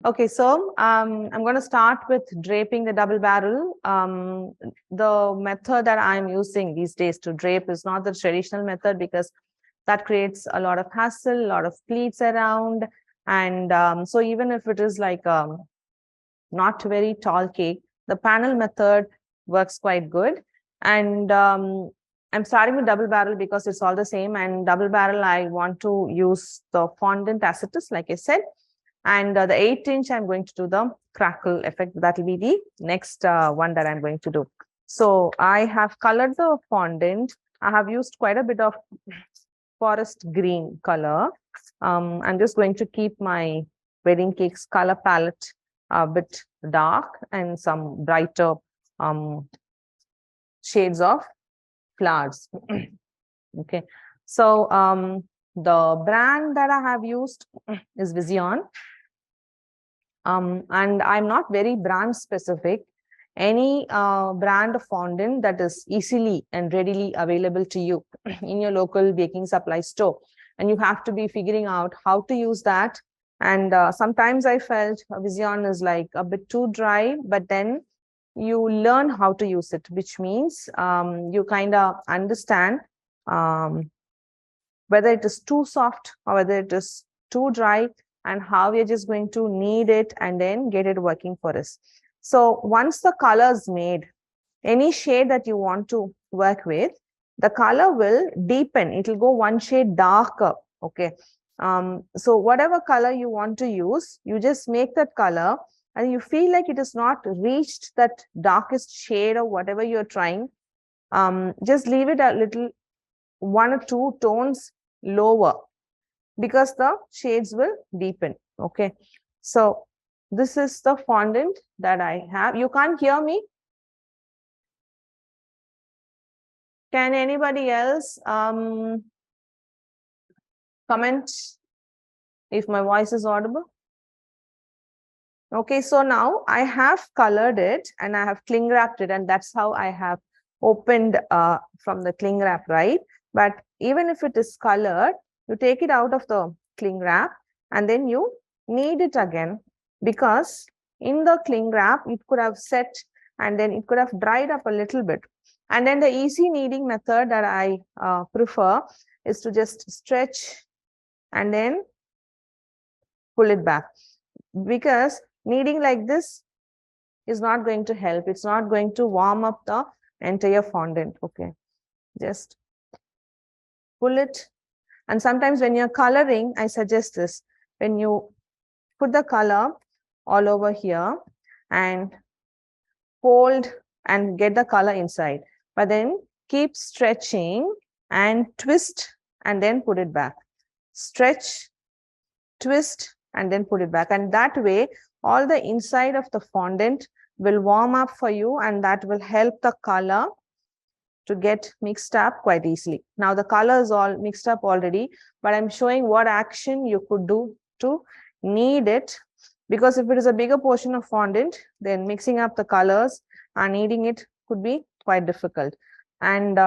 Okay, so I'm going to start with draping the double barrel. The method that I'm using these days to drape is not the traditional method because that creates a lot of hassle, a lot of pleats around. And so even if it is like not very tall cake, the panel method works quite good. And I'm starting with double barrel because it's all the same. And double barrel, I want to use the fondant as it is, like I said. And the 8-inch, I'm going to do the crackle effect. That will be the next one that I'm going to do. So I have colored the fondant. I have used quite a bit of forest green color. I'm just going to keep my wedding cakes color palette a bit dark and some brighter shades of flowers. Okay. So the brand that I have used is Vision. And I'm not very brand specific. Any brand of fondant that is easily and readily available to you in your local baking supply store. And you have to be figuring out how to use that. And sometimes I felt Vision is like a bit too dry, but then you learn how to use it, which means you kind of understand whether it is too soft or whether it is too dry, and how we're just going to knead it and then get it working for us. So once the color is made, any shade that you want to work with, the color will deepen. It will go one shade darker. Okay. So whatever color you want to use, you just make that color and you feel like it has not reached that darkest shade or whatever you're trying. Just leave it a little 1 or 2 tones lower, because the shades will deepen. Okay. So this is the fondant that I have. You can't hear me? Can anybody else comment if my voice is audible? Okay, so now I have colored it and I have cling wrapped it, and that's how I have opened from the cling wrap, right? But even if it is colored, you take it out of the cling wrap and then you knead it again, because in the cling wrap it could have set and then it could have dried up a little bit. And then the easy kneading method that I prefer is to just stretch and then pull it back, because kneading like this is not going to help. It's not going to warm up the entire fondant. Okay, just pull it. And sometimes when you're coloring, I suggest this. When you put the color all over here and fold and get the color inside, but then keep stretching and twist and then put it back. Stretch, twist, and then put it back. And that way, all the inside of the fondant will warm up for you, and that will help the color to get mixed up quite easily. Now the color is all mixed up already, but I'm showing what action you could do to knead it, because if it is a bigger portion of fondant, then mixing up the colors and kneading it could be quite difficult. And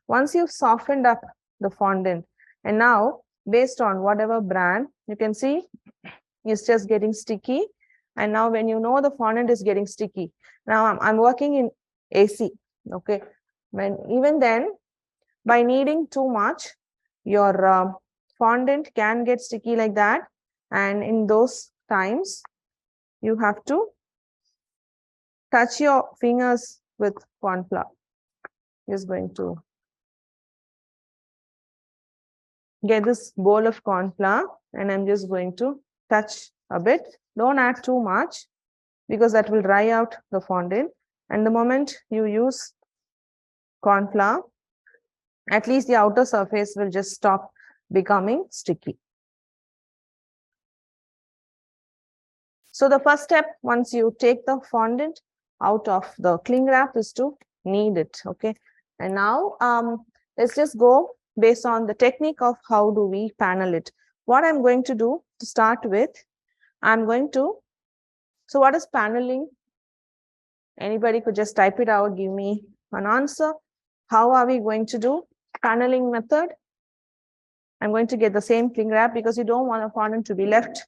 once you've softened up the fondant, and now based on whatever brand, you can see it's just getting sticky. And now when you know the fondant is getting sticky, now I'm working in AC. Okay. When even then, by kneading too much, your fondant can get sticky like that. And in those times, you have to touch your fingers with corn flour. Just going to get this bowl of corn flour, and I'm just going to touch a bit. Don't add too much, because that will dry out the fondant. And the moment you use corn flour, at least the outer surface will just stop becoming sticky. So the first step, once you take the fondant out of the cling wrap, is to knead it. Okay. And now let's just go based on the technique of how do we panel it. What I'm going to do to start with, I'm going to, so what is paneling? Anybody could just type it out, give me an answer. How are we going to do paneling method? I'm going to get the same cling wrap, because you don't want a fondant to be left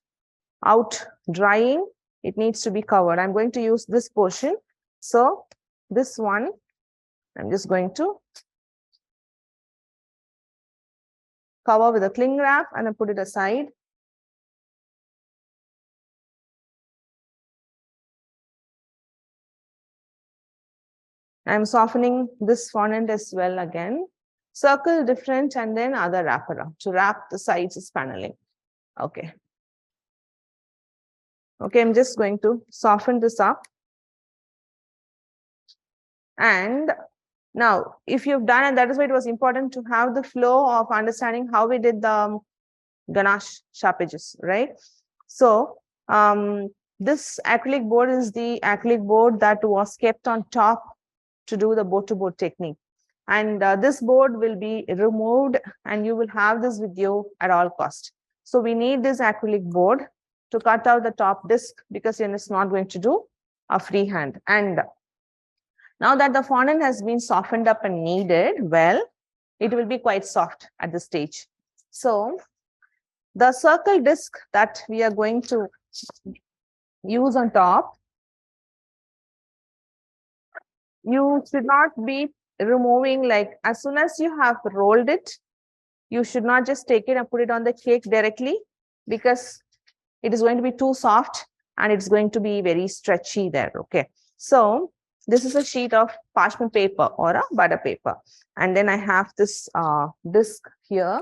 out drying It needs to be covered. I'm going to use this portion. So this one, I'm just going to cover with a cling wrap and I put it aside. I'm softening this fondant as well again. Circle different and then other wrapper to wrap the sides of paneling. Okay. Okay, I'm just going to soften this up. And now, if you've done, and that is why it was important to have the flow of understanding how we did the ganache sharpages, right? So, this acrylic board is the acrylic board that was kept on top to do the board-to-board technique. And this board will be removed and you will have this with you at all cost. So we need this acrylic board to cut out the top disc because it's not going to do a freehand. And now that the fondant has been softened up and kneaded well, it will be quite soft at this stage. So the circle disc that we are going to use on top, you should not be removing, like as soon as you have rolled it, you should not just take it and put it on the cake directly because it is going to be too soft and it's going to be very stretchy there. Okay. So this is a sheet of parchment paper or a butter paper. And then I have this disc here.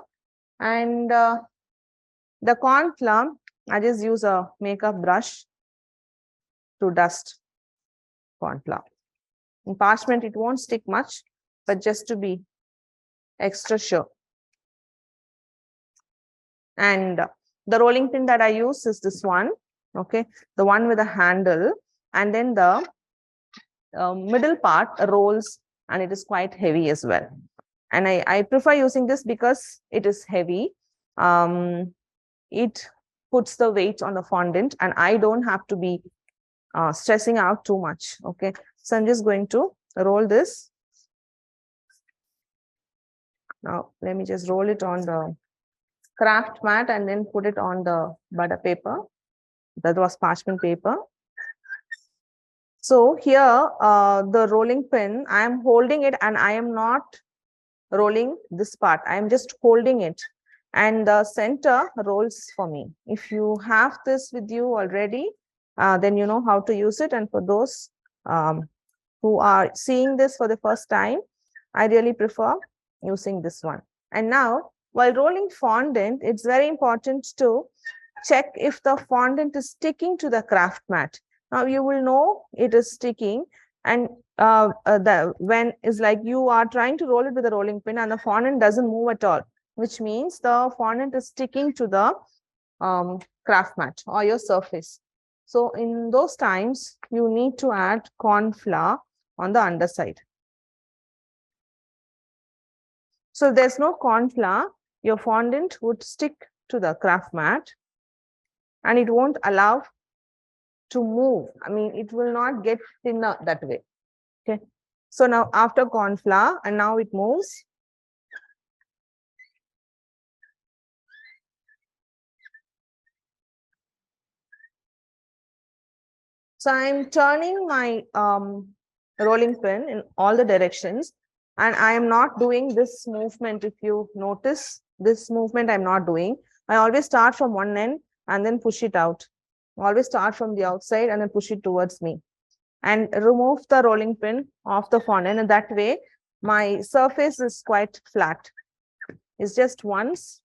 And the corn flour, I just use a makeup brush to dust corn flour. In parchment, it won't stick much, but just to be extra sure. And the rolling pin that I use is this one, okay, the one with a handle, and then the middle part rolls and it is quite heavy as well. And I prefer using this because it is heavy. It puts the weight on the fondant and I don't have to be stressing out too much. Okay, so I'm just going to roll this. Now, let me just roll it on the craft mat and then put it on the butter paper. That was parchment paper. So here, the rolling pin, I am holding it and I am not rolling this part. I am just holding it and the center rolls for me. If you have this with you already, then you know how to use it. And for those who are seeing this for the first time, I really prefer using this one. And now, while rolling fondant, it's very important to check if the fondant is sticking to the craft mat. Now you will know it is sticking, and when is like you are trying to roll it with a rolling pin and the fondant doesn't move at all, which means the fondant is sticking to the craft mat or your surface. So in those times, you need to add corn flour on the underside. So if there's no corn flour, your fondant would stick to the craft mat and it won't allow to move. I mean, it will not get thinner that way. Okay. So now after corn flour, and now it moves. So I'm turning my rolling pin in all the directions, and I am not doing this movement. If you notice this movement, I'm not doing. I always start from one end and then push it out. Always start from the outside and then push it towards me. And remove the rolling pin off the fondant, and that way my surface is quite flat. It's just once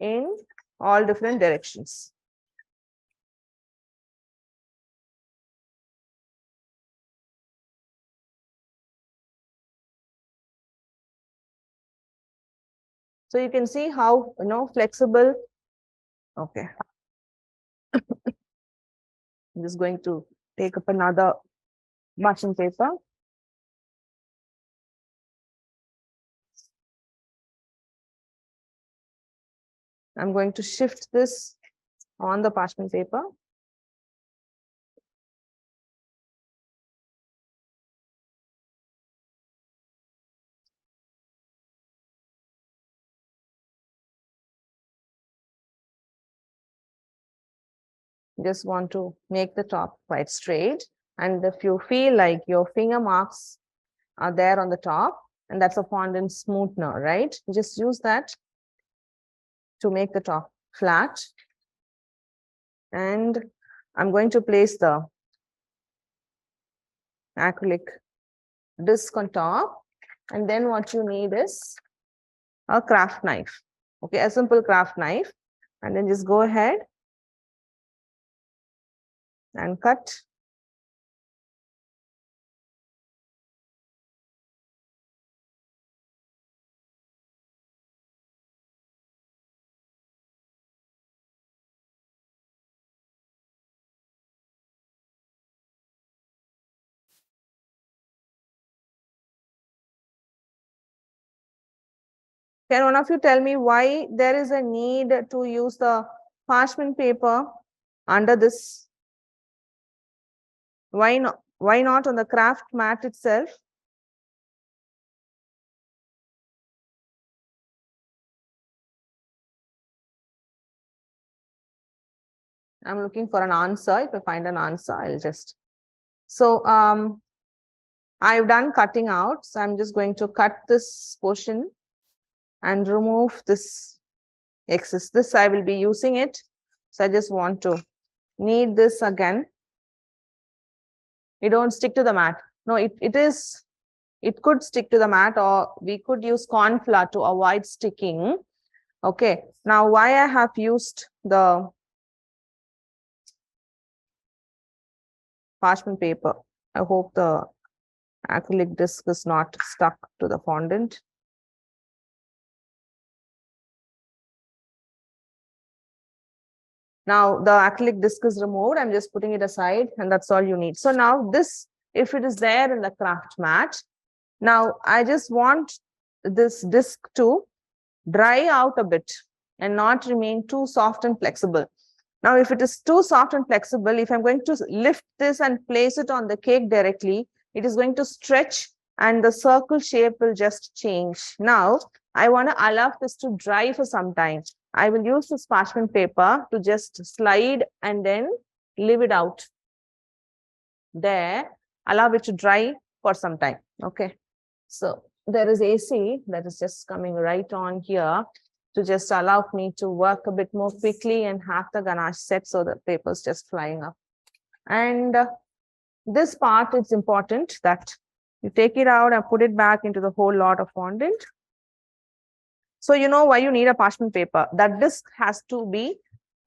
in all different directions. So you can see how flexible. Okay. I'm just going to take up another parchment paper. I'm going to shift this on the parchment paper. just want to make the top quite straight. And if you feel like your finger marks are there on the top, and that's a fondant smoother, right? Just use that to make the top flat. And I'm going to place the acrylic disc on top. And then what you need is a craft knife. Okay, a simple craft knife. And then just go ahead and cut. Can one of you tell me why there is a need to use the parchment paper under this? Why not? Why not on the craft mat itself? I'm looking for an answer. If I find an answer, I'll just. So I've done cutting out. So I'm just going to cut this portion and remove this excess. This I will be using it. So I just want to knead this again. You don't stick to the mat. No, it could stick to the mat, or we could use corn flour to avoid sticking. Okay. Now, why I have used the parchment paper? I hope the acrylic disc is not stuck to the fondant. Now the acrylic disc is removed. I'm just putting it aside, and that's all you need. So now this, if it is there in the craft mat, now I just want this disc to dry out a bit and not remain too soft and flexible. Now, if it is too soft and flexible, if I'm going to lift this and place it on the cake directly, it is going to stretch and the circle shape will just change. Now, I want to allow this to dry for some time. I will use this parchment paper to just slide and then leave it out there, allow it to dry for some time. Okay. So there is AC that is just coming right on here to just allow me to work a bit more quickly and have the ganache set so the paper is just flying up. And this part, it's important that you take it out and put it back into the whole lot of fondant. So you know why you need a parchment paper. That disc has to be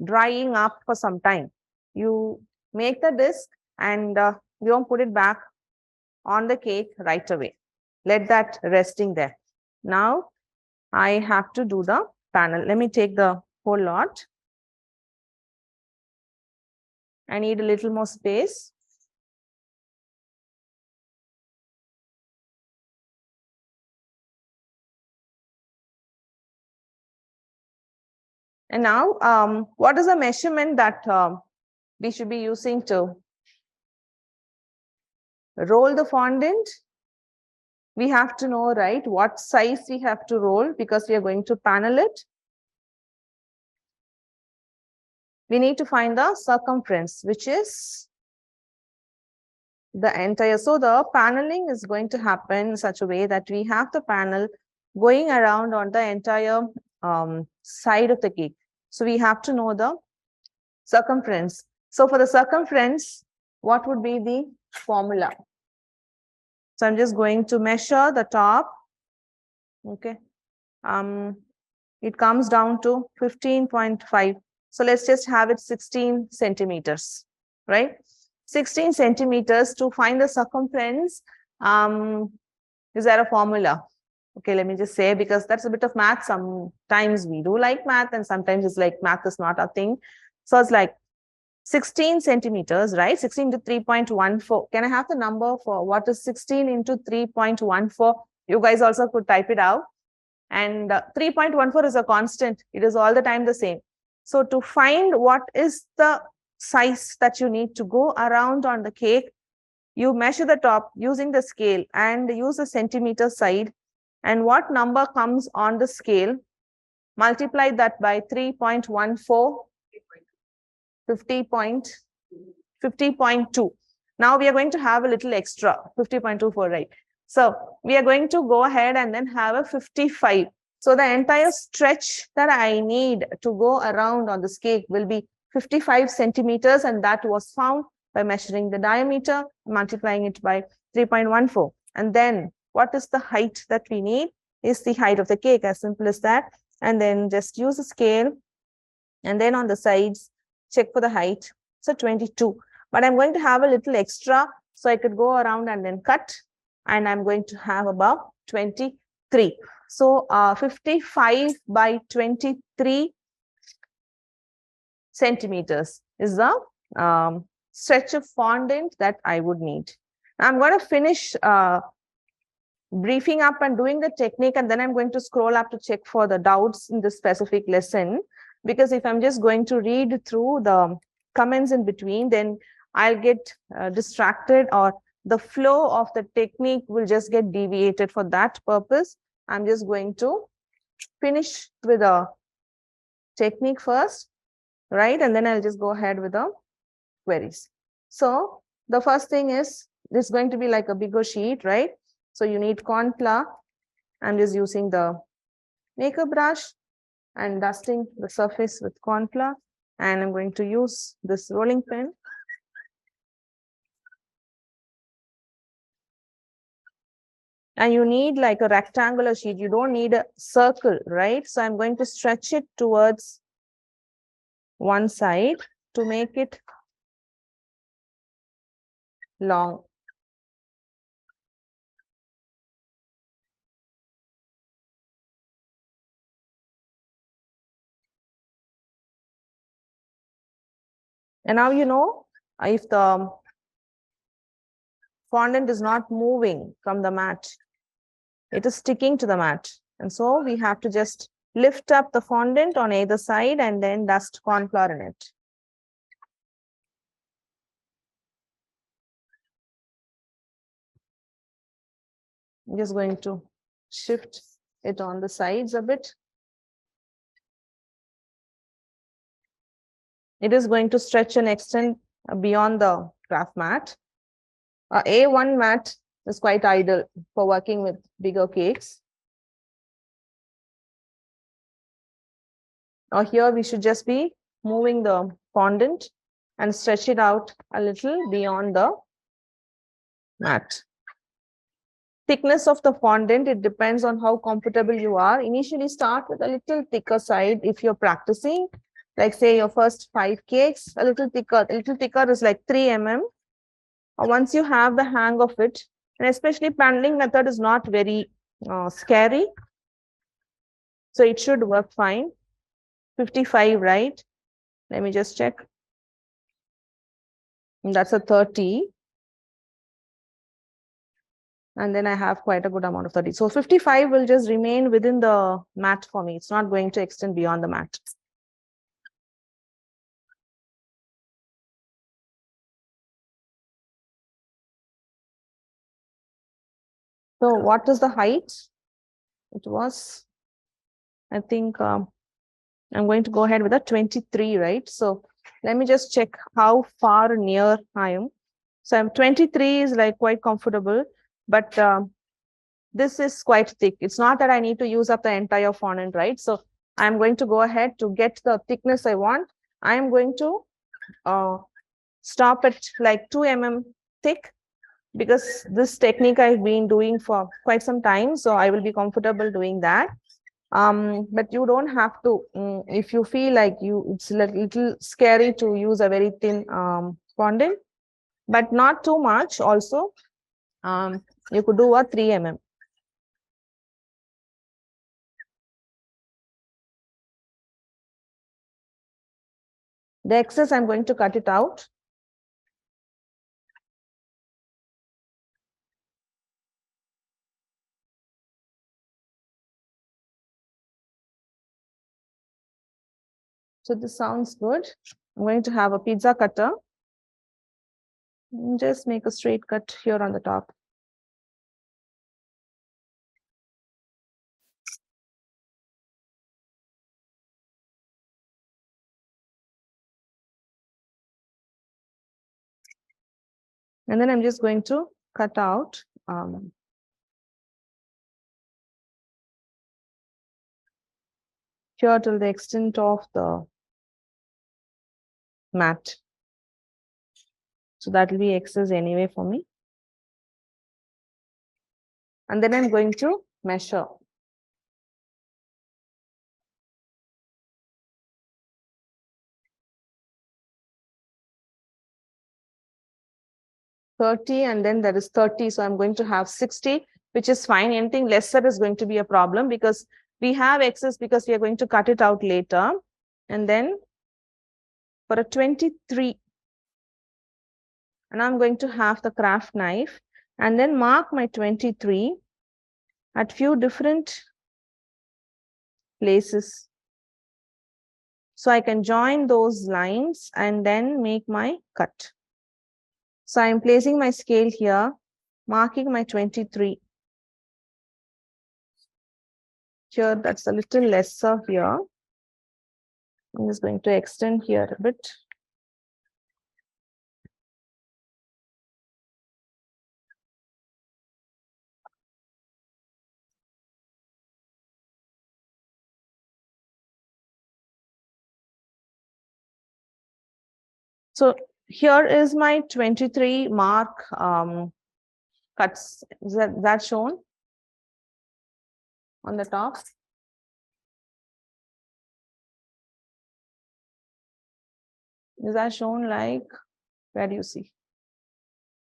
drying up for some time. You make the disc and you don't put it back on the cake right away. Let that resting there. Now I have to do the panel. Let me take the whole lot. I need a little more space. And now, what is the measurement that we should be using to roll the fondant? We have to know, right, what size we have to roll because we are going to panel it. We need to find the circumference, which is the entire. So the paneling is going to happen in such a way that we have the panel going around on the entire side of the cake. So we have to know the circumference. So for the circumference, what would be the formula? So I'm just going to measure the top. Okay. It comes down to 15.5. So let's just have it 16 centimeters, right? 16 centimeters to find the circumference. Is there a formula? Okay, let me just say, because that's a bit of math. Sometimes we do like math and sometimes it's like math is not a thing. So it's like 16 centimeters, right? 16 to 3.14. Can I have the number for what is 16 into 3.14? You guys also could type it out. And 3.14 is a constant. It is all the time the same. So to find what is the size that you need to go around on the cake, you measure the top using the scale and use the centimeter side. And what number comes on the scale, multiply that by 3.14. 50.2. Now we are going to have a little extra, 50.24, right? So we are going to go ahead and then have a 55. So the entire stretch that I need to go around on this cake will be 55 centimeters, and that was found by measuring the diameter, multiplying it by 3.14. And then what is the height that we need? Is the height of the cake, as simple as that. And then just use a scale, and then on the sides, check for the height. So 22. But I'm going to have a little extra, so I could go around and then cut, and I'm going to have about 23. So 55 by 23 centimeters is the stretch of fondant that I would need. I'm going to finish briefing up and doing the technique, and then I'm going to scroll up to check for the doubts in this specific lesson. Because if I'm just going to read through the comments in between, then I'll get distracted, or the flow of the technique will just get deviated. For that purpose, I'm just going to finish with a technique first, right? And then I'll just go ahead with the queries. So the first thing is, this is going to be like a bigger sheet, right? So you need corn flour. I'm just using the maker brush and dusting the surface with corn flour. And I'm going to use this rolling pin. And you need like a rectangular sheet. You don't need a circle, right? So I'm going to stretch it towards one side to make it long. And now you know if the fondant is not moving from the mat, it is sticking to the mat. And so we have to just lift up the fondant on either side and then dust corn flour in it. I'm just going to shift it on the sides a bit. It is going to stretch and extend beyond the craft mat. A1 mat is quite ideal for working with bigger cakes. Now here we should just be moving the fondant and stretch it out a little beyond the mat. Thickness of the fondant, it depends on how comfortable you are. Initially start with a little thicker side if you're practicing. Like say your first 5 cakes, a little thicker. A little thicker is like 3 mm. Once you have the hang of it, and especially paneling method is not very scary. So it should work fine. 55, right? Let me just check. And that's a 30. And then I have quite a good amount of 30. So 55 will just remain within the mat for me. It's not going to extend beyond the mat. So what is the height? It was, I think, I'm going to go ahead with a 23, right? So let me just check how far near I am. So I'm 23 is like quite comfortable, but this is quite thick. It's not that I need to use up the entire fondant, right? So I'm going to go ahead to get the thickness I want. I'm going to stop at like 2 mm thick, because this technique I've been doing for quite some time. So I will be comfortable doing that. But you don't have to, if you feel like it's a little scary to use a very thin fondant, but not too much also. You could do a 3 mm. The excess, I'm going to cut it out. So this sounds good. I'm going to have a pizza cutter. Just make a straight cut here on the top. And then I'm just going to cut out here till the extent of the mat. So that will be excess anyway for me. And then I'm going to measure. $30 and then there is 30. So I'm going to have 60, which is fine. Anything lesser is going to be a problem because we have excess because we are going to cut it out later. And then for a 23, and I'm going to have the craft knife and then mark my 23 at few different places. So I can join those lines and then make my cut. So I'm placing my scale here, marking my 23. Here, that's a little lesser here. I'm just going to extend here a bit. So here is my 23 mark cuts. Is that shown on the top? Is that shown like, where do you see?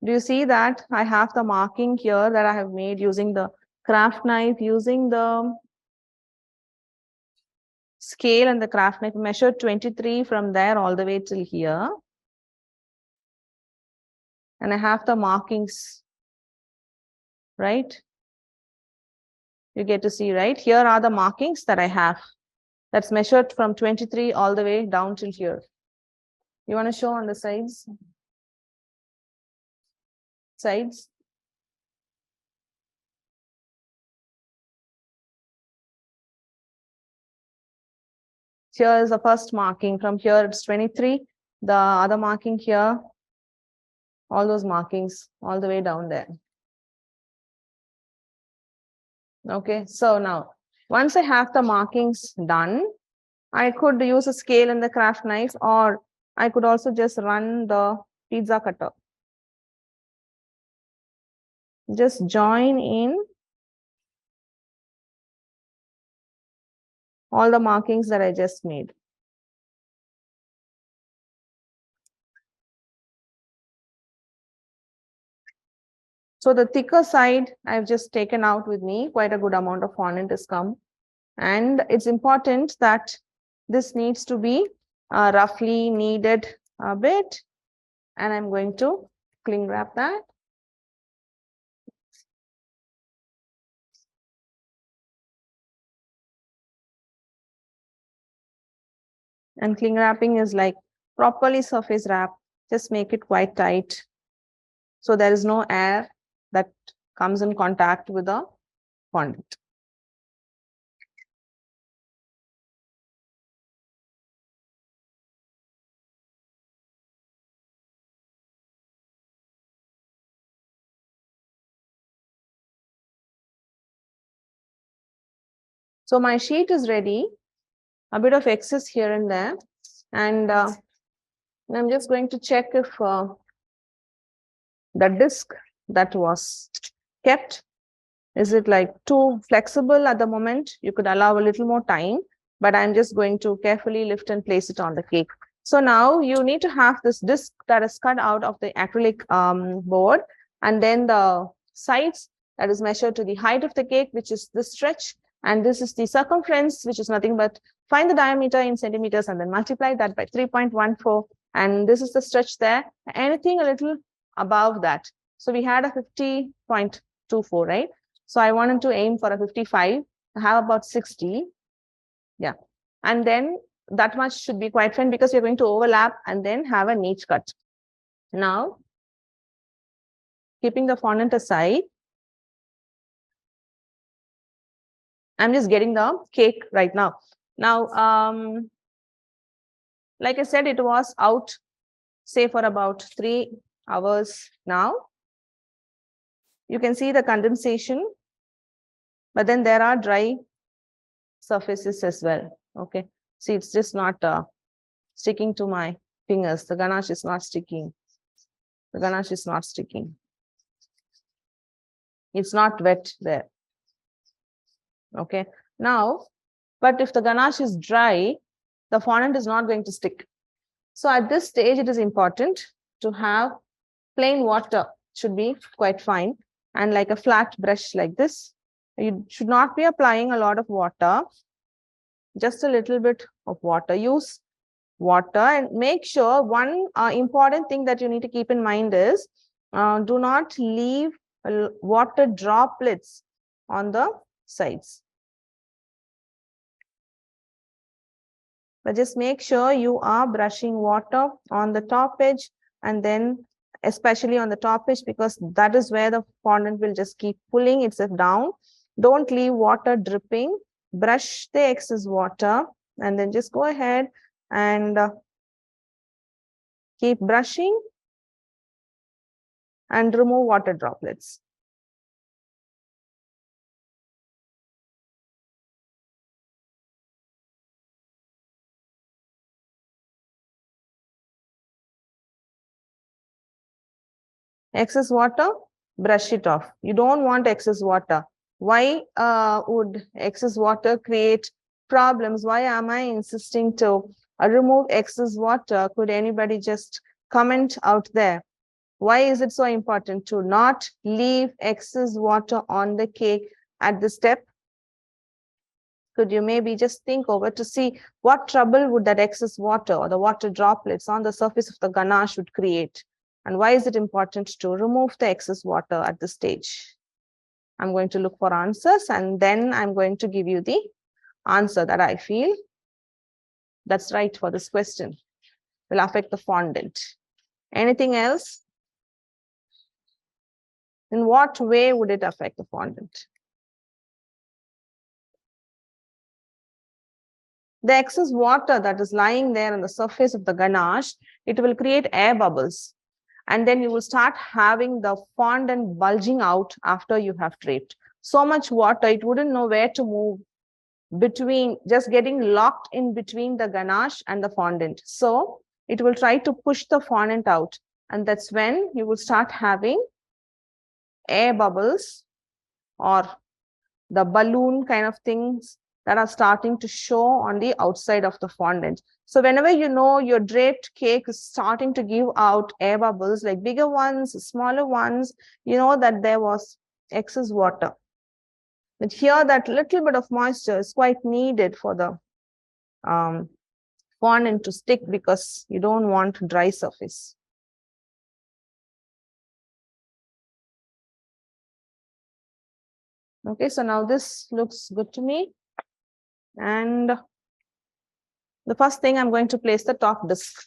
Do you see that I have the marking here that I have made using the craft knife, using the scale and the craft knife, measured 23 from there all the way till here. And I have the markings, right? You get to see, right? Here are the markings that I have. That's measured from 23 all the way down till here. You want to show on the sides? Sides. Here is the first marking. From here, it's 23. The other marking here, all those markings all the way down there. Okay, so now, once I have the markings done, I could use a scale and the craft knife, or I could also just run the pizza cutter. Just join in all the markings that I just made. So the thicker side, I've just taken out with me, quite a good amount of fondant has come. And it's important that this needs to be roughly kneaded a bit. And I'm going to cling wrap that. And cling wrapping is like properly surface wrap. Just make it quite tight. So there is no air that comes in contact with the fondant. So my sheet is ready. A bit of excess here and there. And I'm just going to check if the disc that was kept, is it like too flexible at the moment? You could allow a little more time, but I'm just going to carefully lift and place it on the cake. So now you need to have this disc that is cut out of the acrylic board, and then the sides that is measured to the height of the cake, which is this stretch, and this is the circumference, which is nothing but find the diameter in centimeters and then multiply that by 3.14, and this is the stretch there. Anything a little above that. So we had a 50.24, right? So I wanted to aim for a 55, have about 60. Yeah. And then that much should be quite fine because you're going to overlap and then have a niche cut. Now, keeping the fondant aside, I'm just getting the cake right now. Now, like I said, it was out, say, for about 3 hours now. You can see the condensation, but then there are dry surfaces as well. Okay, see, it's just not sticking to my fingers. The ganache is not sticking. The ganache is not sticking. It's not wet there. Okay, now, but if the ganache is dry, the fondant is not going to stick. So at this stage, it is important to have plain water, should be quite fine, and like a flat brush like this. You should not be applying a lot of water, just a little bit of water. Use water and make sure one important thing that you need to keep in mind is do not leave water droplets on the sides. But just make sure you are brushing water on the top edge, and then especially on the top edge, because that is where the fondant will just keep pulling itself down. Don't leave water dripping. Brush the excess water and then just go ahead and keep brushing and remove water droplets. Excess water, brush it off. You don't want excess water. Why would excess water create problems? Why am I insisting to remove excess water? Could anybody just comment out there? Why is it so important to not leave excess water on the cake at the step? Could you maybe just think over to see what trouble would that excess water or the water droplets on the surface of the ganache would create? And why is it important to remove the excess water at this stage? I'm going to look for answers, and then I'm going to give you the answer that I feel that's right for this question. Will affect the fondant. Anything else? In what way would it affect the fondant? The excess water that is lying there on the surface of the ganache, it will create air bubbles. And then you will start having the fondant bulging out after you have draped. So much water, it wouldn't know where to move between, just getting locked in between the ganache and the fondant. So it will try to push the fondant out. And that's when you will start having air bubbles or the balloon kind of things that are starting to show on the outside of the fondant. So whenever you know your draped cake is starting to give out air bubbles, like bigger ones, smaller ones, you know that there was excess water. But here, that little bit of moisture is quite needed for the fondant to stick, because you don't want dry surface. Okay, so now this looks good to me. And the first thing, I'm going to place the top disc.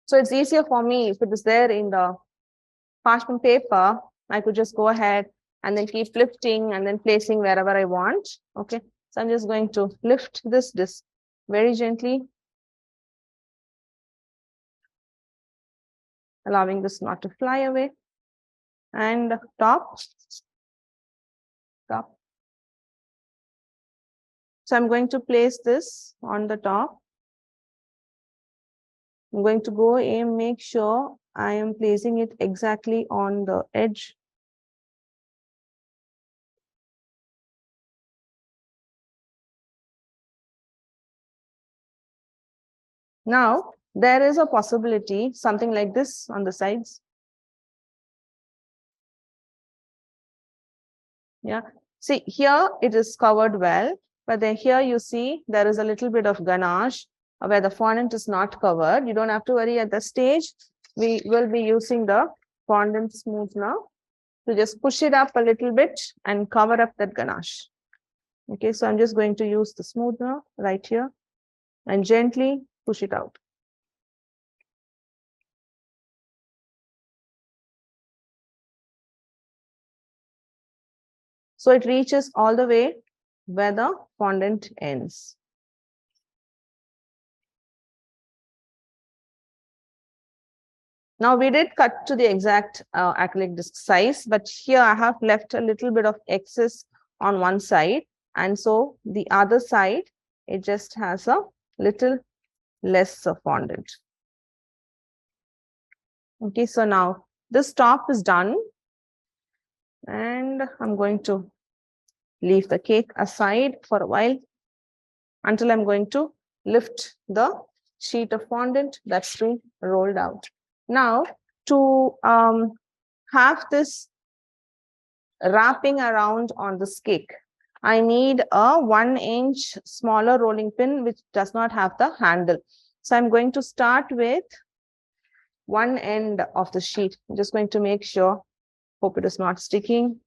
So it's easier for me if it is there in the parchment paper. I could just go ahead and then keep lifting and then placing wherever I want. Okay, so I'm just going to lift this disc very gently, allowing this not to fly away. And top. So I'm going to place this on the top. I'm going to go and make sure I am placing it exactly on the edge. Now, there is a possibility, something like this on the sides. Yeah, see here it is covered well, but then here you see there is a little bit of ganache where the fondant is not covered. You don't have to worry at the stage. We will be using the fondant smoother to just push it up a little bit and cover up that ganache. Okay, so I'm just going to use the smoother right here and gently push it out. So it reaches all the way where the fondant ends. Now we did cut to the exact acrylic disc size, but here I have left a little bit of excess on one side. And so the other side, it just has a little less fondant. Okay, so now this top is done. And I'm going to leave the cake aside for a while until I'm going to lift the sheet of fondant that's been rolled out. Now, to have this wrapping around on this cake, I need a 1-inch smaller rolling pin which does not have the handle. So I'm going to start with one end of the sheet. I'm just going to make sure, hope it is not sticking.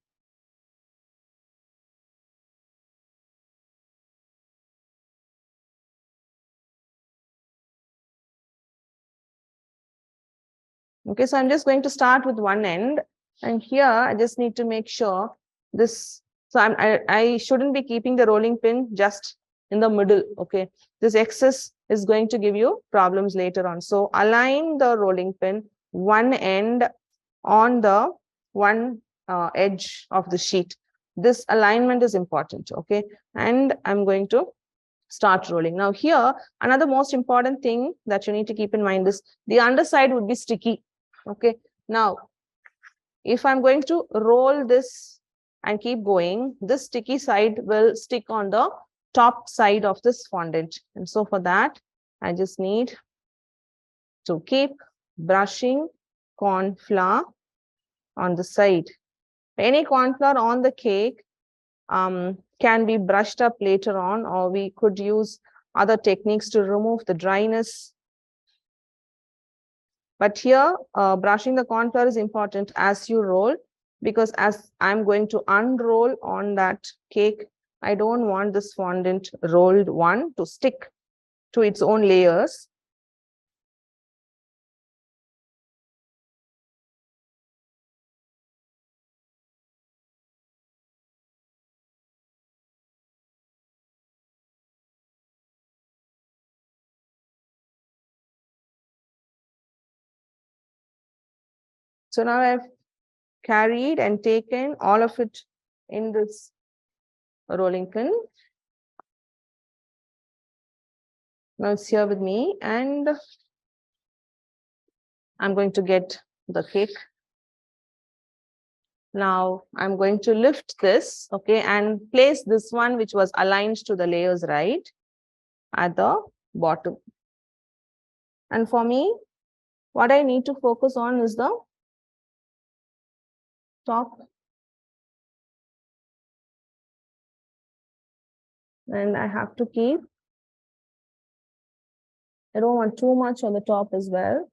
Okay, so I'm just going to start with one end, and here I just need to make sure this, so I shouldn't be keeping the rolling pin just in the middle. Okay, this excess is going to give you problems later on. So align the rolling pin one end on the one edge of the sheet. This alignment is important. Okay, and I'm going to start rolling. Now here, another most important thing that you need to keep in mind is the underside would be sticky. Okay, now if I'm going to roll this and keep going, this sticky side will stick on the top side of this fondant. And so for that, I just need to keep brushing corn flour on the side. Any corn flour on the cake can be brushed up later on, or we could use other techniques to remove the dryness. But here, brushing the corn flour is important as you roll, because as I'm going to unroll on that cake, I don't want this fondant rolled one to stick to its own layers. So now I've carried and taken all of it in this rolling pin. Now it's here with me, and I'm going to get the cake. Now I'm going to lift this, okay, and place this one which was aligned to the layers, right, at the bottom. And for me, what I need to focus on is the top. And I have to keep, I don't want too much on the top as well.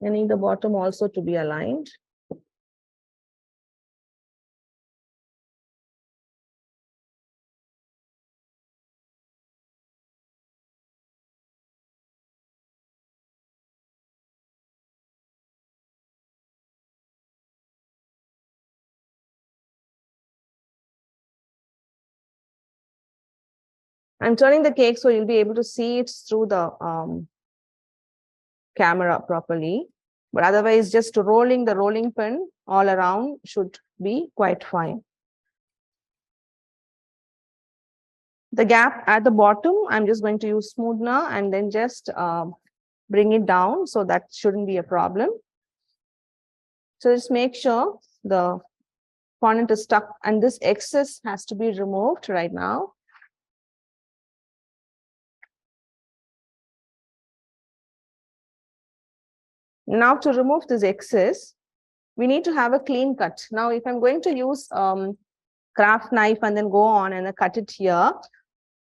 I need the bottom also to be aligned. I'm turning the cake so you'll be able to see it through the camera properly. But otherwise, just rolling the rolling pin all around should be quite fine. The gap at the bottom, I'm just going to use smoother and then just bring it down. So that shouldn't be a problem. So just make sure the fondant is stuck, and this excess has to be removed right now. Now to remove this excess, we need to have a clean cut. Now, if I'm going to use craft knife and then go on and cut it here,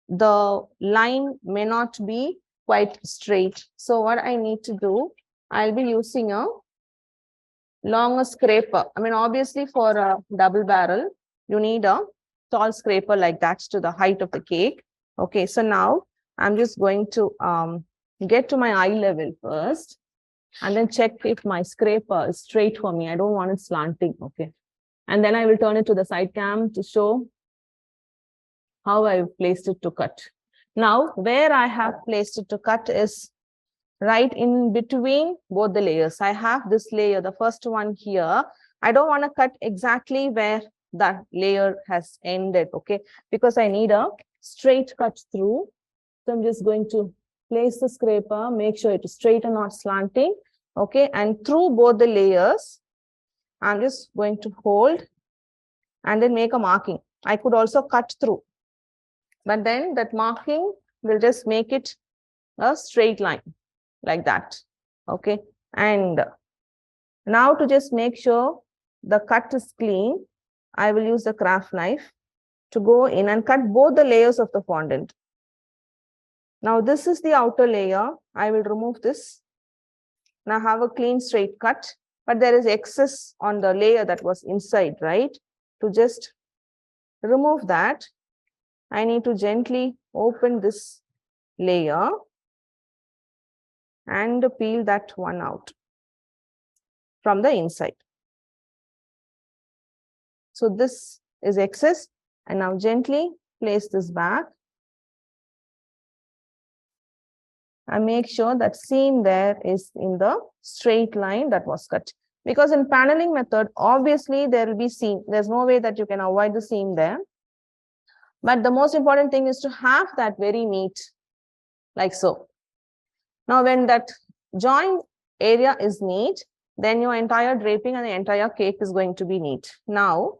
the line may not be quite straight. So what I need to do, I'll be using a longer scraper. I mean, obviously for a double barrel, you need a tall scraper like that to the height of the cake. Okay, so now I'm just going to get to my eye level first, and then check if my scraper is straight for me. I don't want it slanting, okay? And then I will turn it to the side cam to show how I've placed it to cut. Now, where I have placed it to cut is right in between both the layers. I have this layer, the first one here. I don't want to cut exactly where that layer has ended, okay? Because I need a straight cut through. So I'm just going to place the scraper, make sure it is straight and not slanting, okay? And through both the layers, I'm just going to hold and then make a marking. I could also cut through, but then that marking will just make it a straight line like that, okay? And now to just make sure the cut is clean, I will use the craft knife to go in and cut both the layers of the fondant. Now this is the outer layer. I will remove this. Now have a clean straight cut, but there is excess on the layer that was inside, right? To just remove that, I need to gently open this layer and peel that one out from the inside. So this is excess, and now gently place this back and make sure that seam there is in the straight line that was cut. Because in paneling method, obviously there will be seam. There's no way that you can avoid the seam there. But the most important thing is to have that very neat, like so. Now, when that joint area is neat, then your entire draping and the entire cake is going to be neat. Now,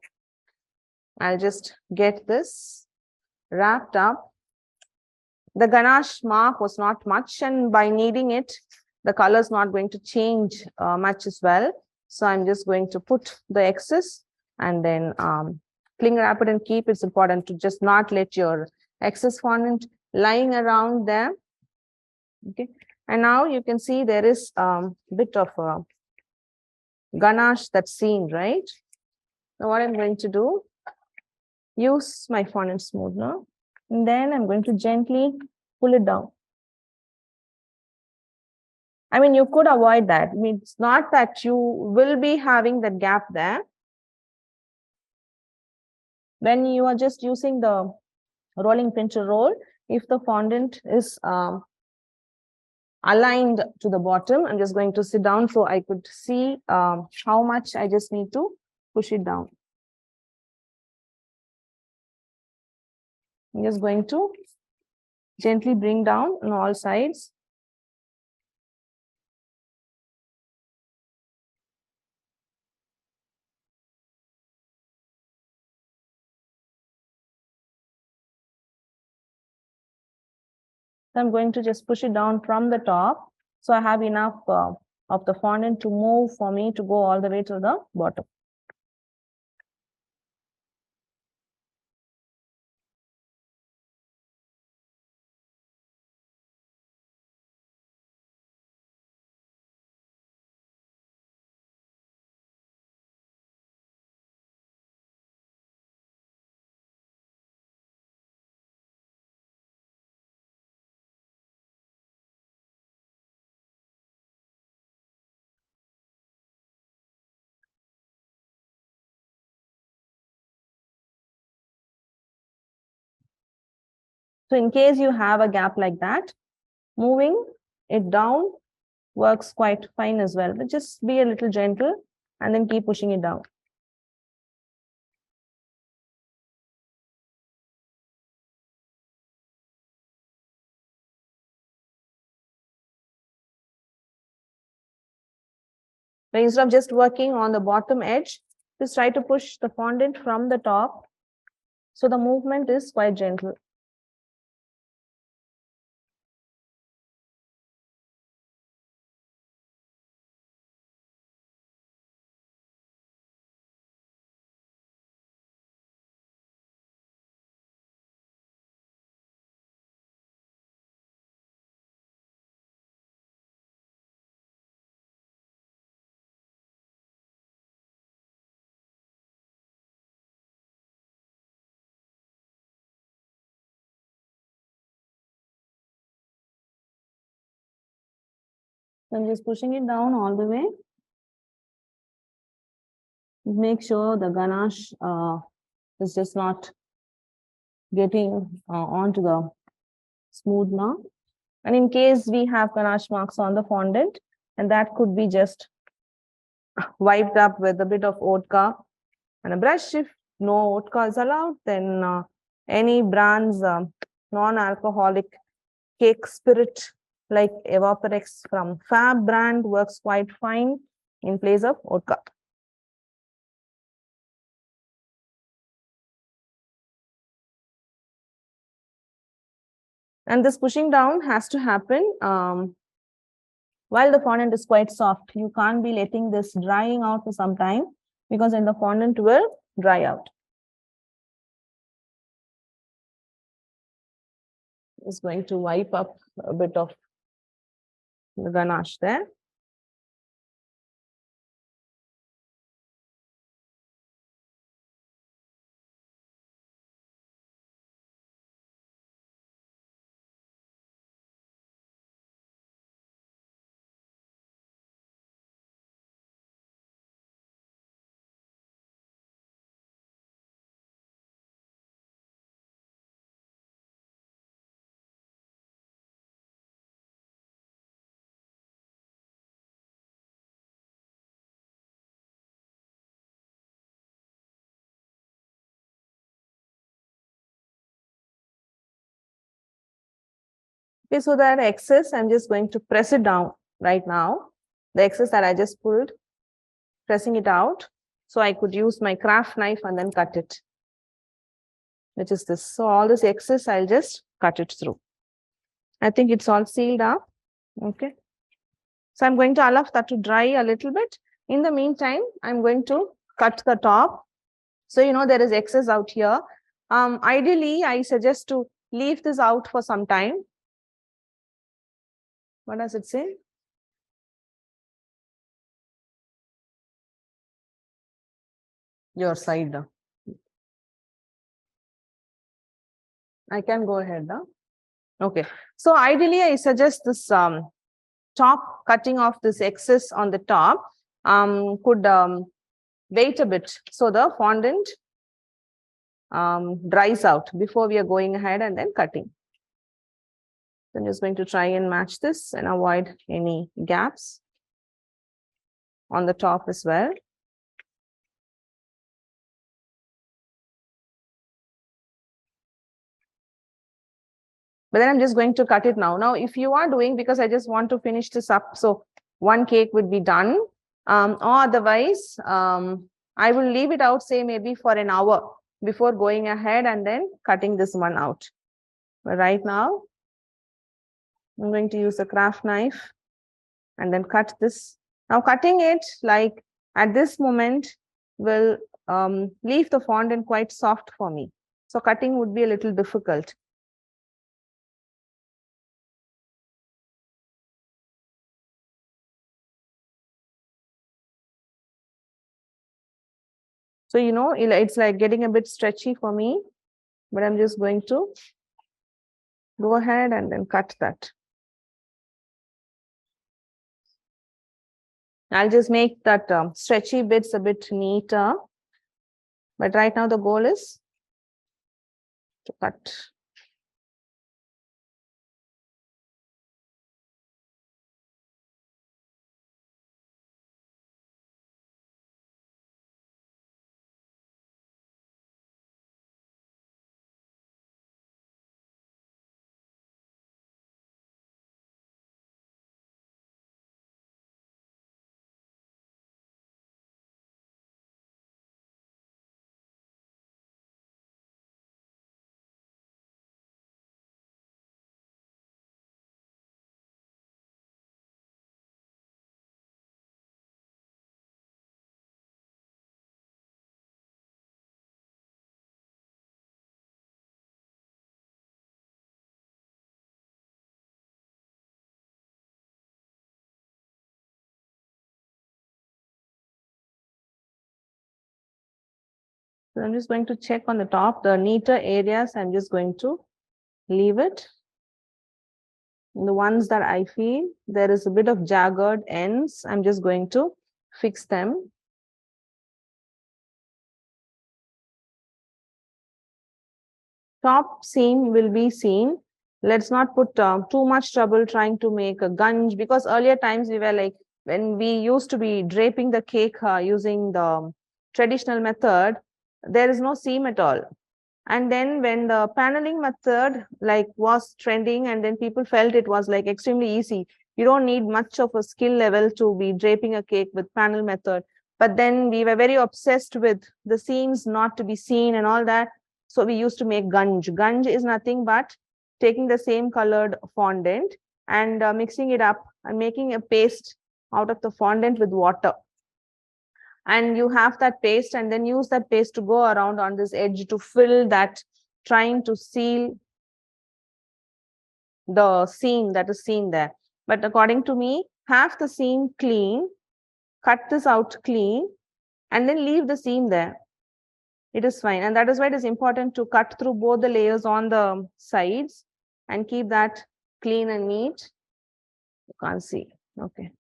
I'll just get this wrapped up. The ganache mark was not much, and by kneading it, the color is not going to change much as well. So I'm just going to put the excess and then cling wrap it and keep. It's important to just not let your excess fondant lying around there. Okay, and now you can see there is a bit of a ganache that's seen, right? So what I'm going to do, use my fondant smoother, and then I'm going to gently pull it down. I mean, you could avoid that. I mean, it's not that you will be having that gap there. When you are just using the rolling pin to roll, if the fondant is aligned to the bottom, I'm just going to sit down so I could see how much I just need to push it down. I'm just going to gently bring down on all sides. So I'm going to just push it down from the top. So I have enough of the fondant to move for me to go all the way to the bottom. So in case you have a gap like that, moving it down works quite fine as well. But just be a little gentle and then keep pushing it down. But instead of just working on the bottom edge, just try to push the fondant from the top. So the movement is quite gentle. I'm just pushing it down all the way. Make sure the ganache is just not getting onto the smooth mark. And in case we have ganache marks on the fondant, and that could be just wiped up with a bit of vodka and a brush. If no vodka is allowed, then any brand's non-alcoholic cake spirit like Evaporex from Fab brand works quite fine in place of vodka. And this pushing down has to happen while the fondant is quite soft. You can't be letting this drying out for some time, because then the fondant will dry out. It's going to wipe up a bit of the ganache there. Okay, so that excess, I'm just going to press it down right now. The excess that I just pulled, pressing it out. So I could use my craft knife and then cut it, which is this. So all this excess, I'll just cut it through. I think it's all sealed up. Okay. So I'm going to allow that to dry a little bit. In the meantime, I'm going to cut the top. So, you know, there is excess out here. Ideally, I suggest to leave this out for some time. What does it say? Your side. I can go ahead. Okay. So ideally, I suggest this top cutting off this excess on the top could wait a bit so the fondant dries out before we are going ahead and then cutting. So I'm just going to try and match this and avoid any gaps on the top as well. But then I'm just going to cut it now. Now, if you are doing, because I just want to finish this up, so one cake would be done, or otherwise, I will leave it out, say maybe for an hour before going ahead and then cutting this one out. But right now, I'm going to use a craft knife and then cut this. Now, cutting it like at this moment will leave the fondant quite soft for me. So cutting would be a little difficult. So, you know, it's like getting a bit stretchy for me, but I'm just going to go ahead and then cut that. I'll just make that stretchy bits a bit neater. But right now the goal is to cut. So I'm just going to check on the top, the neater areas, I'm just going to leave it. And the ones that I feel there is a bit of jagged ends, I'm just going to fix them. Top seam will be seen let's not put too much trouble trying to make a gunge, because earlier times we were like, when we used to be draping the cake using the traditional method, there is no seam at all. And then when the paneling method like was trending, and then people felt it was like extremely easy, you don't need much of a skill level to be draping a cake with panel method. But then we were very obsessed with the seams not to be seen and all that, so we used to make gunge. Gunge is nothing but taking the same colored fondant and mixing it up and making a paste out of the fondant with water, and you have that paste, and then use that paste to go around on this edge to fill that, trying to seal the seam that is seen there. But according to me, have the seam clean, cut this out clean, and then leave the seam there. It is fine. And that is why it is important to cut through both the layers on the sides and keep that clean and neat. You can't see. Okay.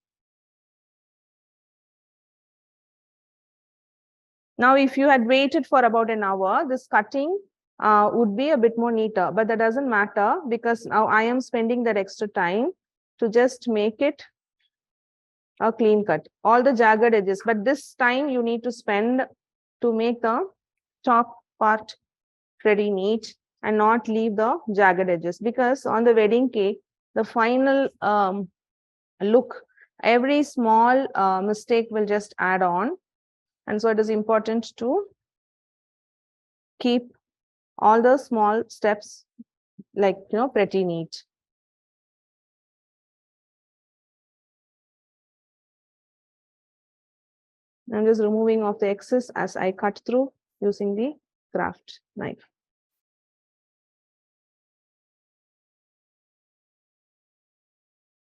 Now, if you had waited for about an hour, this cutting would be a bit more neater, but that doesn't matter, because now I am spending that extra time to just make it a clean cut, all the jagged edges. But this time you need to spend to make the top part pretty neat and not leave the jagged edges, because on the wedding cake, the final look, every small mistake will just add on. And so it is important to keep all the small steps like, pretty neat. I'm just removing off the excess as I cut through using the craft knife.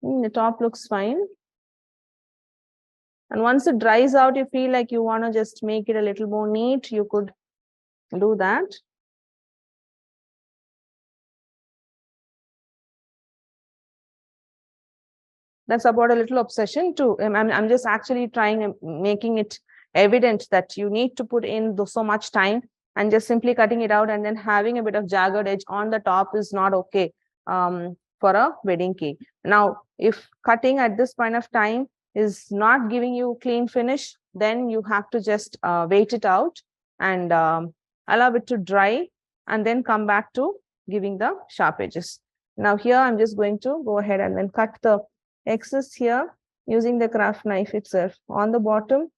The top looks fine. And once it dries out, you feel like you want to just make it a little more neat, you could do that. That's about a little obsession too. I'm just actually trying making it evident that you need to put in so much time, and just simply cutting it out and then having a bit of jagged edge on the top is not okay for a wedding cake. Now, if cutting at this point of time is not giving you clean finish, then you have to just wait it out and allow it to dry, and then come back to giving the sharp edges. Now here I'm just going to go ahead and then cut the excess here using the craft knife itself on the bottom.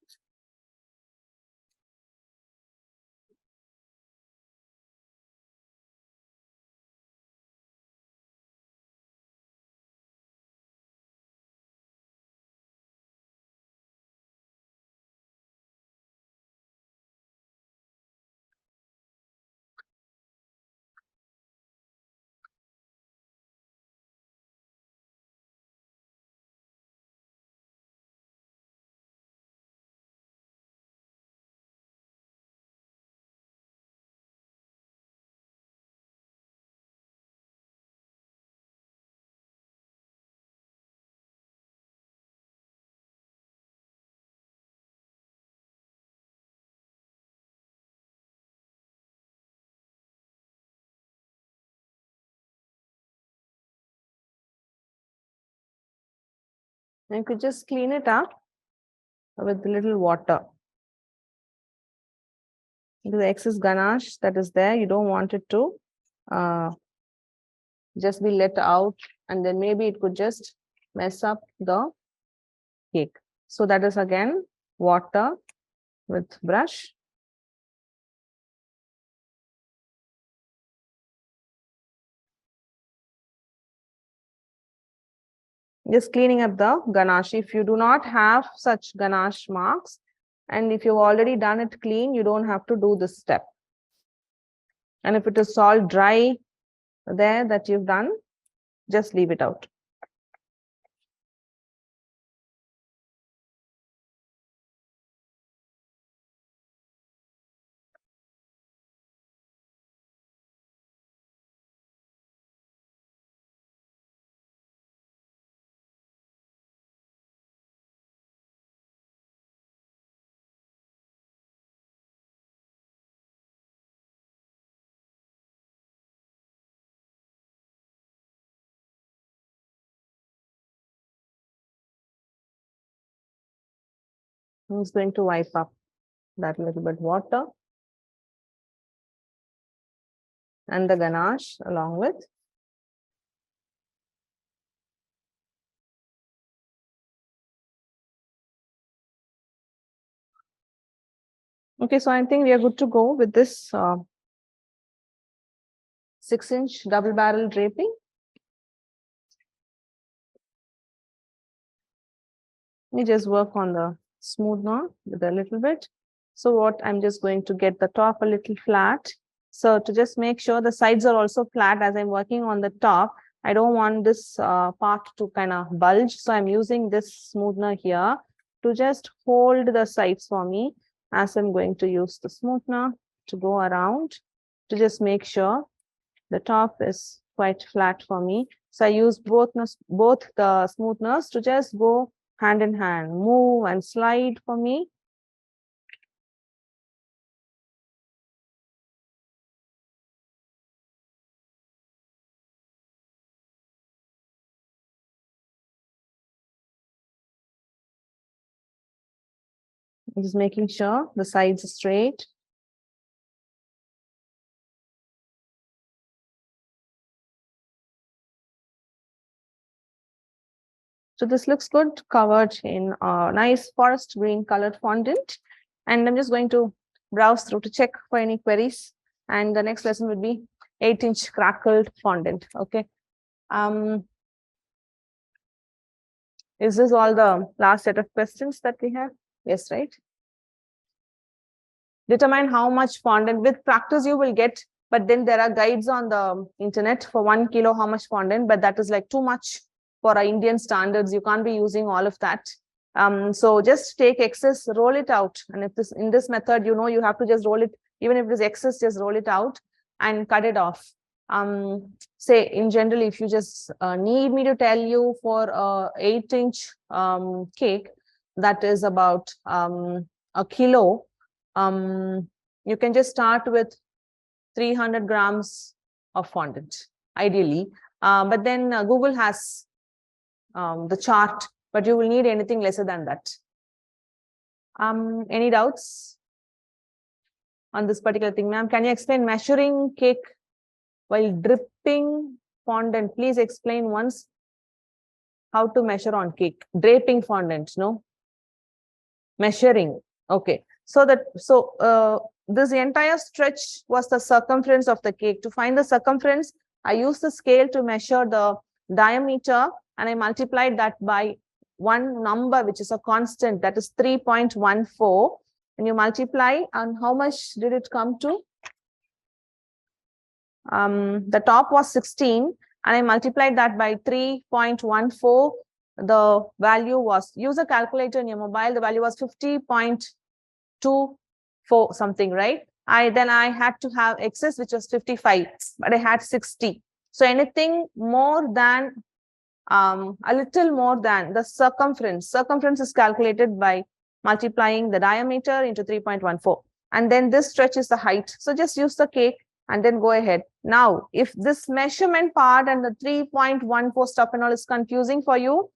And you could just clean it up with a little water. The excess ganache that is there, you don't want it to just be let out, and then maybe it could just mess up the cake. So that is again water with brush. Just cleaning up the ganache. If you do not have such ganache marks, and if you've already done it clean, you don't have to do this step. And if it is all dry there that you've done, just leave it out. I'm just going to wipe up that little bit water and the ganache along with. Okay, so I think we are good to go with this 6-inch double barrel draping. Let me just work on the smoother with a little bit. So what I'm just going to get the top a little flat. So to just make sure the sides are also flat as I'm working on the top, I don't want this part to kind of bulge. So I'm using this smoother here to just hold the sides for me as I'm going to use the smoother to go around to just make sure the top is quite flat for me. So I use both the smoothness to just go hand in hand, move and slide for me. Just making sure the sides are straight. So this looks good, covered in a nice forest green colored fondant. And I'm just going to browse through to check for any queries. And the next lesson would be 8-inch crackled fondant. Okay. Is this all the last set of questions that we have? Yes, right? Determine how much fondant. With practice you will get, but then there are guides on the internet for 1 kilo how much fondant, but that is like too much for our Indian standards. You can't be using all of that. So just take excess, roll it out. And if this in this method, you know, you have to just roll it, even if it is excess, just roll it out and cut it off. Say in general, if you just need me to tell you for a 8-inch cake, that is about a kilo. You can just start with 300 grams of fondant, ideally. But then Google has the chart, but you will need anything lesser than that. Any doubts on this particular thing, ma'am? Can you explain measuring cake while dripping fondant? Please explain once how to measure on cake. Draping fondant, no? Measuring. Okay. So this entire stretch was the circumference of the cake. To find the circumference, I used the scale to measure the diameter and I multiplied that by one number, which is a constant, that is 3.14. And you multiply, and how much did it come to? The top was 16, and I multiplied that by 3.14. The value was, use a calculator in your mobile, the value was 50.24 something, right? Then I had to have excess, which was 55, but I had 60. So anything more than a little more than the circumference is calculated by multiplying the diameter into 3.14, and then this stretch is the height. So just use the cake and then go ahead. Now if this measurement part and the 3.14 stuff and all is confusing for you,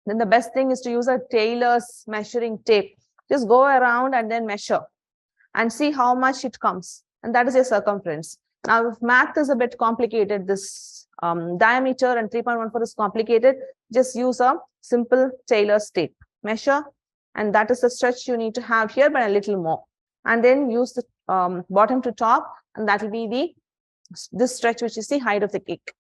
then the best thing is to use a tailor's measuring tape. Just go around and then measure and see how much it comes, and that is your circumference. Now if math is a bit complicated, this diameter and 3.14 is complicated, just use a simple tailor's tape. Measure, and that is the stretch you need to have here, but a little more. And then use the bottom to top, and that will be this stretch, which is the height of the cake.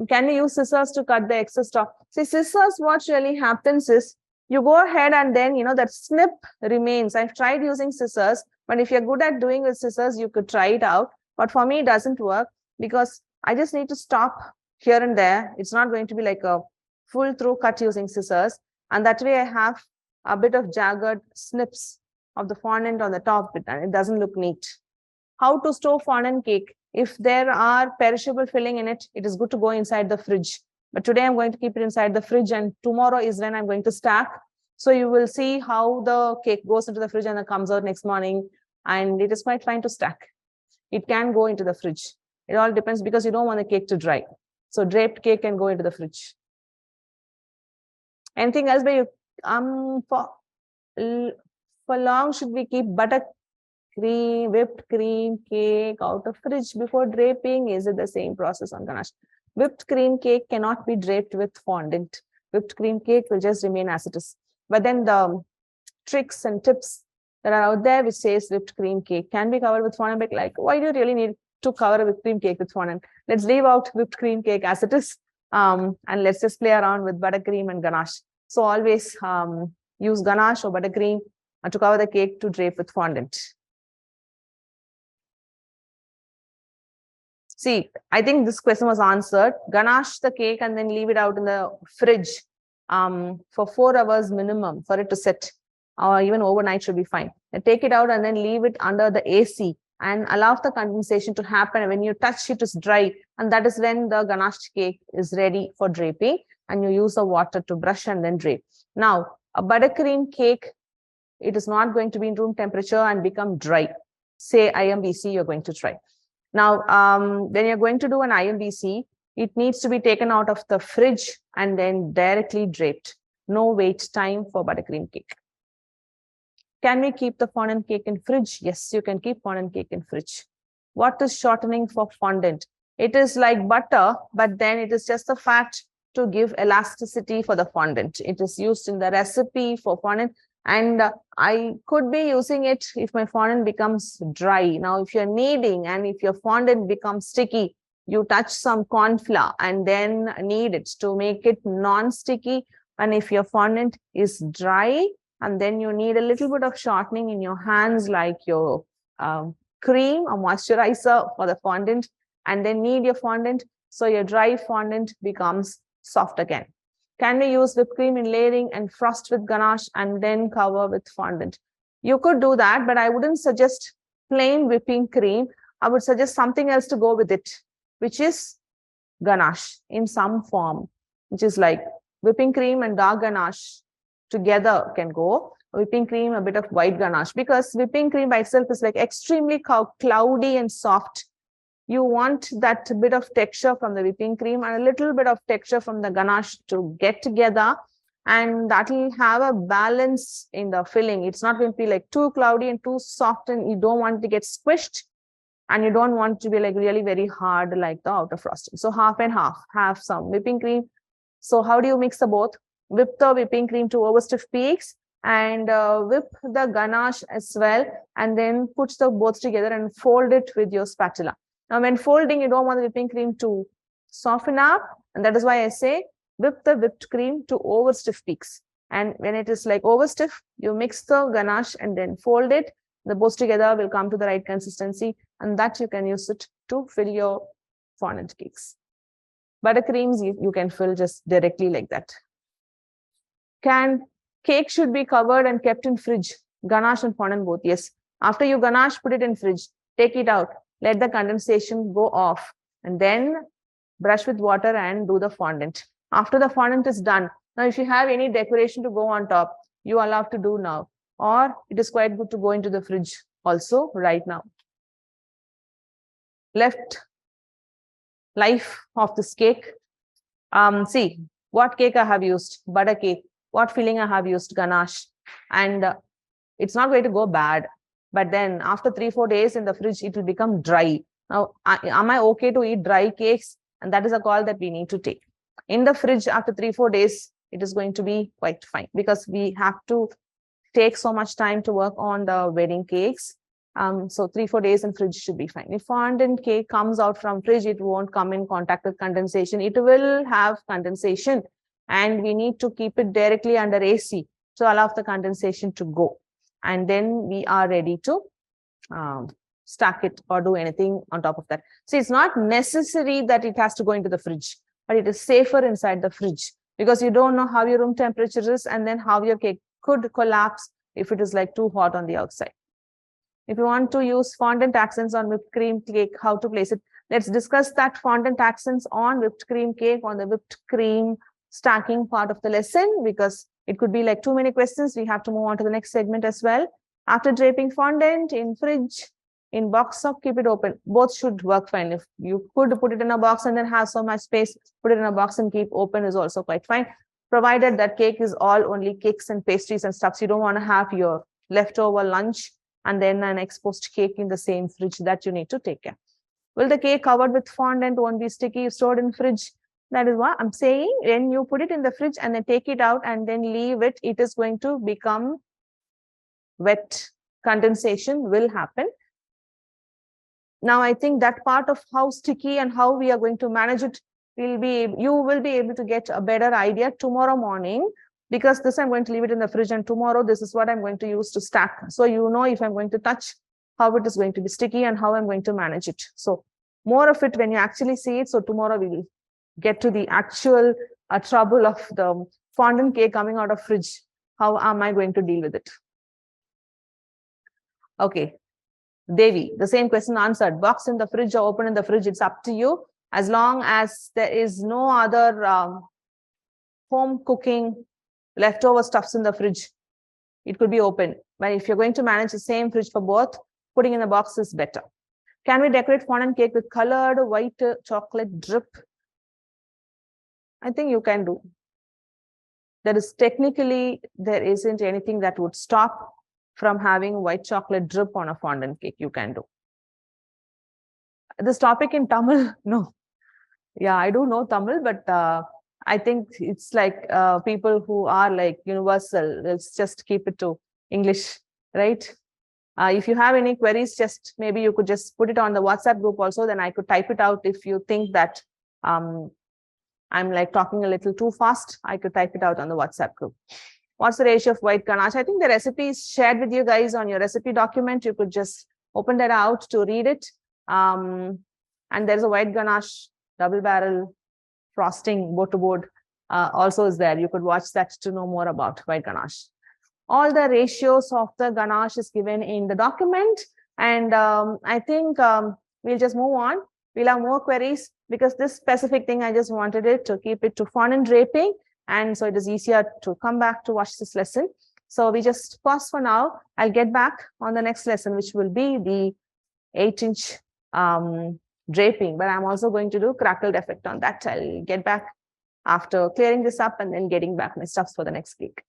Can you use scissors to cut the excess stuff? See, scissors, what really happens is you go ahead and then, you know, that snip remains. I've tried using scissors, but if you're good at doing with scissors, you could try it out. But for me, it doesn't work because I just need to stop here and there. It's not going to be like a full through cut using scissors. And that way I have a bit of jagged snips of the fondant on the top, and it doesn't look neat. How to store fondant cake? If there are perishable filling in it, it is good to go inside the fridge. But today I'm going to keep it inside the fridge, and tomorrow is when I'm going to stack. So you will see how the cake goes into the fridge and it comes out next morning, and it is quite fine to stack. It can go into the fridge. It all depends, because you don't want the cake to dry. So draped cake can go into the fridge. Anything else? For for long should we keep butter cream, whipped cream cake out of fridge before draping? Is it the same process on ganache? Whipped cream cake cannot be draped with fondant. Whipped cream cake will just remain as it is. But then the tricks and tips that are out there which says whipped cream cake can be covered with fondant, but like, why do you really need to cover a whipped cream cake with fondant? Let's leave out whipped cream cake as it is, and let's just play around with buttercream and ganache. So always use ganache or buttercream to cover the cake to drape with fondant. See, I think this question was answered. Ganache the cake and then leave it out in the fridge for 4 hours minimum for it to set, or even overnight should be fine. Then take it out and then leave it under the AC and allow the condensation to happen. When you touch it, it's dry, and that is when the ganache cake is ready for draping, and you use the water to brush and then drape. Now, a buttercream cake, it is not going to be in room temperature and become dry. Say IMBC, you're going to try. Now, when you're going to do an IMBC, it needs to be taken out of the fridge and then directly draped. No wait time for buttercream cake. Can we keep the fondant cake in fridge? Yes, you can keep fondant cake in fridge. What is shortening for fondant? It is like butter, but then it is just the fat to give elasticity for the fondant. It is used in the recipe for fondant, and I could be using it if my fondant becomes dry. Now, if you're kneading and if your fondant becomes sticky, you touch some corn flour and then knead it to make it non-sticky. And if your fondant is dry, and then you need a little bit of shortening in your hands, like your cream or moisturizer for the fondant, and then knead your fondant so your dry fondant becomes soft again. Can we use whipped cream in layering and frost with ganache and then cover with fondant? You could do that, but I wouldn't suggest plain whipping cream. I would suggest something else to go with it, which is ganache in some form, which is like whipping cream and dark ganache together can go. Whipping cream, a bit of white ganache, because whipping cream by itself is like extremely cloudy and soft. You want that bit of texture from the whipping cream and a little bit of texture from the ganache to get together, and that will have a balance in the filling. It's not going to be like too cloudy and too soft, and you don't want to get squished, and you don't want to be like really very hard like the outer frosting. So half and half, have some whipping cream. So how do you mix the both? Whip the whipping cream to over stiff peaks and whip the ganache as well, and then put the both together and fold it with your spatula. Now, when folding, you don't want the whipping cream to soften up, and that is why I say whip the whipped cream to over stiff peaks. And when it is like over stiff, you mix the ganache and then fold it. The both together will come to the right consistency, and that you can use it to fill your fondant cakes. Buttercreams you can fill just directly like that. Cake should be covered and kept in fridge, ganache and fondant both? Yes. After you ganache, put it in fridge, take it out, let the condensation go off, and then brush with water and do the fondant. After the fondant is done, now if you have any decoration to go on top, you are allowed to do now, or it is quite good to go into the fridge also right now. Left life of this cake. See what cake I have used, butter cake. What filling I have used, ganache, and it's not going to go bad. But then after 3-4 days in the fridge, it will become dry. Now, am I okay to eat dry cakes? And that is a call that we need to take. In the fridge after 3-4 days, it is going to be quite fine, because we have to take so much time to work on the wedding cakes. So 3-4 days in fridge should be fine. If fondant cake comes out from fridge, it won't come in contact with condensation. It will have condensation, and we need to keep it directly under AC to allow the condensation to go. And then we are ready to stack it or do anything on top of that. So it's not necessary that it has to go into the fridge, but it is safer inside the fridge, because you don't know how your room temperature is and then how your cake could collapse if it is like too hot on the outside. If you want to use fondant accents on whipped cream cake, how to place it? Let's discuss that fondant accents on whipped cream cake on the whipped cream stacking part of the lesson, because it could be like too many questions. We have to move on to the next segment as well. After draping fondant in fridge, in box or keep it open, both should work fine. If you could put it in a box and then have so much space, put it in a box and keep open is also quite fine. provided that cake is all only cakes and pastries and stuff. So you don't want to have your leftover lunch and then an exposed cake in the same fridge. That you need to take care. Will the cake covered with fondant won't be sticky, stored in fridge? That is what I'm saying. When you put it in the fridge and then take it out and then leave it, it is going to become wet. Condensation will happen. Now, I think that part of how sticky and how we are going to manage it you will be able to get a better idea tomorrow morning, because this I'm going to leave it in the fridge and tomorrow this is what I'm going to use to stack. So you know if I'm going to touch, how it is going to be sticky and how I'm going to manage it. So more of it when you actually see it. So tomorrow we will get to the actual trouble of the fondant cake coming out of fridge. How am I going to deal with it? Okay. Devi, the same question answered. Box in the fridge or open in the fridge, it's up to you. As long as there is no other home cooking leftover stuffs in the fridge, it could be open. But if you're going to manage the same fridge for both, putting in the box is better. Can we decorate fondant cake with colored white chocolate drip? I think you can do. There isn't anything that would stop from having white chocolate drip on a fondant cake. You can do. This topic in Tamil, no. Yeah, I do know Tamil, but I think it's like people who are like universal. Let's just keep it to English, right? If you have any queries, just maybe you could just put it on the WhatsApp group also. Then I could type it out. If you think that I'm like talking a little too fast, I could type it out on the WhatsApp group. What's the ratio of white ganache? I think the recipe is shared with you guys on your recipe document. You could just open that out to read it. And there's a white ganache double barrel frosting board to board also is there. You could watch that to know more about white ganache. All the ratios of the ganache is given in the document. And I think we'll just move on. We'll have more queries because this specific thing, I just wanted it to keep it to fondant draping. And so it is easier to come back to watch this lesson. So we just pause for now. I'll get back on the next lesson, which will be the 8-inch draping, but I'm also going to do crackled effect on that. I'll get back after clearing this up and then getting back my stuffs for the next week.